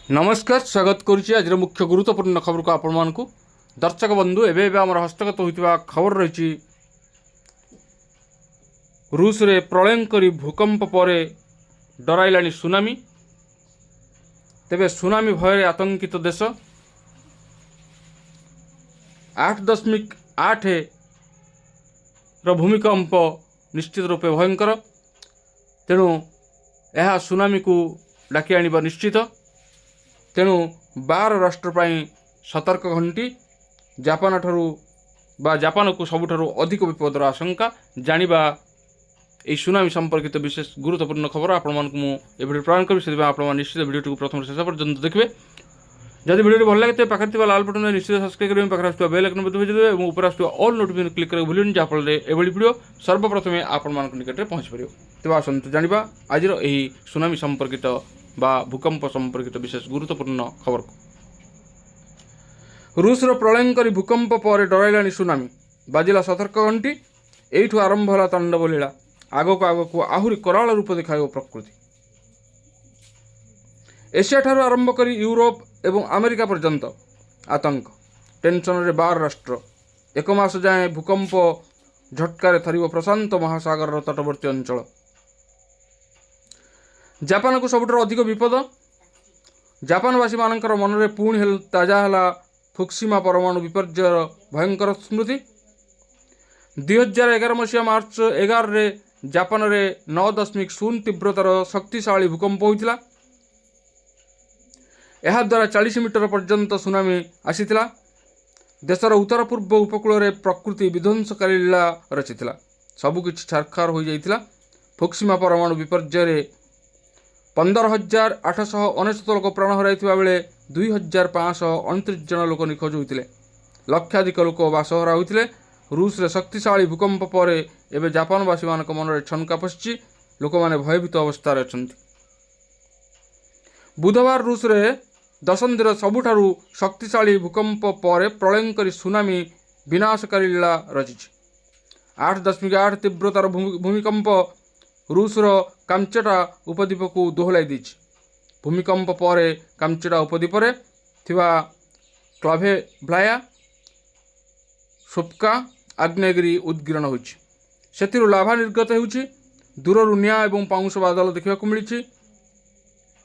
नमस्कार स्वागत करुच्ची आज मुख्य गुरुत्वपूर्ण खबर को आपण मानकु दर्शक बंधु एवं आम हस्तगत होता खबर रही रूस रे प्रलयंकरी भूकंप पर डराइला सुनामी। तेबे सुनामी भय आतंकित देश 8.8 भूमिकंप निश्चित रूपे भयंकर, तेणु यह सुनामी को डाकी आनिबा निश्चित। तेणु 12 राष्ट्र सतर्क घंटी जापान को सबुठारु अधिक विपदर आशंका जानिबा यह सुनामी संपर्कित विशेष गुरुत्वपूर्ण खबर आपण भिडियो प्रदान करी से आप निश्चित भिडियो को प्रथम शेष पर्यंत देखिए। जदि भिडियो भल लगे पाखे लाल बटन निश्चित सब्सक्राइब करेंगे, पाखे आसुवा बेल आइकन बटन बजाइबे और ऊपर आसुवा ऑल नोटिफिकेशन क्लिक करके भूलिन जहाँफल एभली भिडियो सर्वप्रथमे आपण निकट में पहुँच पार। तेज आसतु जानिबा आज यही सुनामी संपर्कित बा भूकंप संपर्कित विशेष गुरुत्वपूर्ण खबर को। रूसर प्रलयंकरी भूकंप पर डराइला सुनामी, बाजिला सतर्क घंटी। एठू आरंभ होला तांडव लीला, आगक आगक आहुरी कराल रूप देखा प्रकृति। एशिया ठारू आरंभ कर यूरोप एवं अमेरिका पर्यंत आतंक टेंशन रे 12 राष्ट्र। एक मास जाए भूकंप झटकार थरिब प्रशांत महासागर तटवर्ती अंचल। जापान को सबुठार अधिक विपद। जापानवासी मानकर मन में पुणी ताजा है फुकुशिमा परमाणु विपर्जय भयंकर स्मृति। 2011 मसीहा मार्च 11 रे जापान रे 9.0 तीव्रतार शक्तिशाली भूकंप होता। यह द्वारा 40 मीटर पर्यंत सुनामी आसीथिला। देशर उत्तर पूर्व उपकूल रे प्रकृति विध्वंसकारी लीला रचिथिला, सबकिछि छारखार हो जाइथिला। फुकुशिमा परमाणु विपर्जय 15,869 लोक प्राण हराई बेले 2,529 जन लोक निखोज होते। लक्षाधिक लोक बासहरा होते। रूस रे शक्तिशाली भूकंप पर एवं जापानवासी मान मन में छनका पशिची, लोक मैंने भयभीत अवस्था अच्छा। बुधवार रूस रे दशंधिर सबुठारु शक्तिशाली भूकंप पर प्रलयंकरी सुनामी विनाशकारी लीला रची। 8.8 तीव्रतार भूमिकंप रूसर कामचेटा उपद्वीप को दोहलाई देछि। भूमिकंप पर कामचेटा उपद्वीप थिबा क्लाभेव्लाया सोप्का आग्नेयगिरी उद्गीरण होछि। सेथिरु लाभा निर्गत होछि। दूररु निआं एवं पाउंश बादल देखा मिली।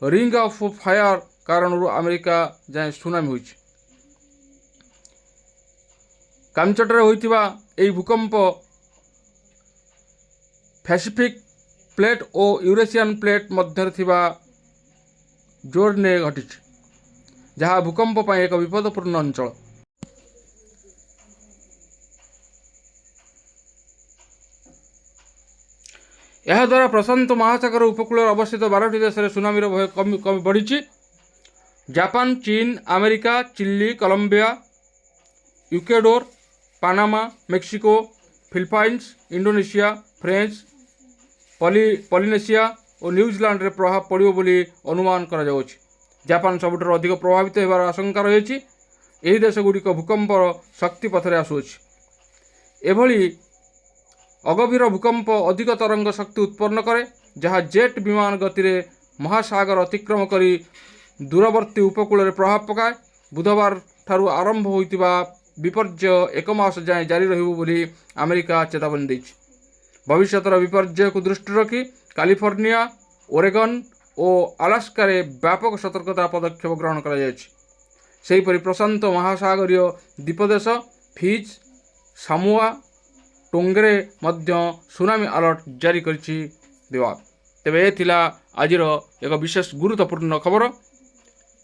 रिंग ऑफ फायर कारण अमेरिका जाए सुनामी होछि। कामचेटारे होइतिबा एई भूकंप पैसिफिक प्लेट और यूरेशियन प्लेट मध्य थिबा जोर ने घटी, जहाँ भूकंप पर एक विपदपूर्ण अंचल। यह द्वारा प्रशांत महासागर उपकूल अवस्थित 12टी देश में सुनामीर भय कम बढ़ी। जापान, चीन, America, Chile, Colombia, Ecuador, Panama, Mexico, Philippines, Indonesia, French Polynesia और न्यूजीलैंड रे प्रभाव पड़ो बोली अनुमान करा जाउछि। जापान सबुठार अधिक प्रभावित होबार आशंका रही। यही देशगुड़िक भूकंप शक्ति पथरे आसुछि। एभली अगभीर भूकंप अधिक तरंग शक्ति उत्पन्न करे, जहाँ जेट विमान गति रे महासागर अतिक्रम करी दूरवर्ती उपकूल रे प्रभाव पकाए। बुधवार ठारू आरंभ होइतिबा विपर्जय एक मास जाए जारी रहिबो बोली अमेरिका चेतावनी दैछि। भविष्यतर विपर्जय को दृष्टि रखी कैलिफोर्निया, ओरेगन और अलास्का रे व्यापक सतर्कता पदक्षेप ग्रहण करा जायछि। सेहीपरि प्रशांत महासागरीय द्वीपदेश फिज, सामोआ, टोंगरे मध्य सुनामी अलर्ट जारी करिछि देवा। तेबे ए थिला आजिर एक विशेष गुरुत्वपूर्ण खबर।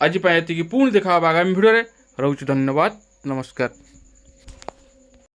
आज एतिकी पुणी देखा आगामी भिडियो रे। रहुछि धन्यवाद, नमस्कार।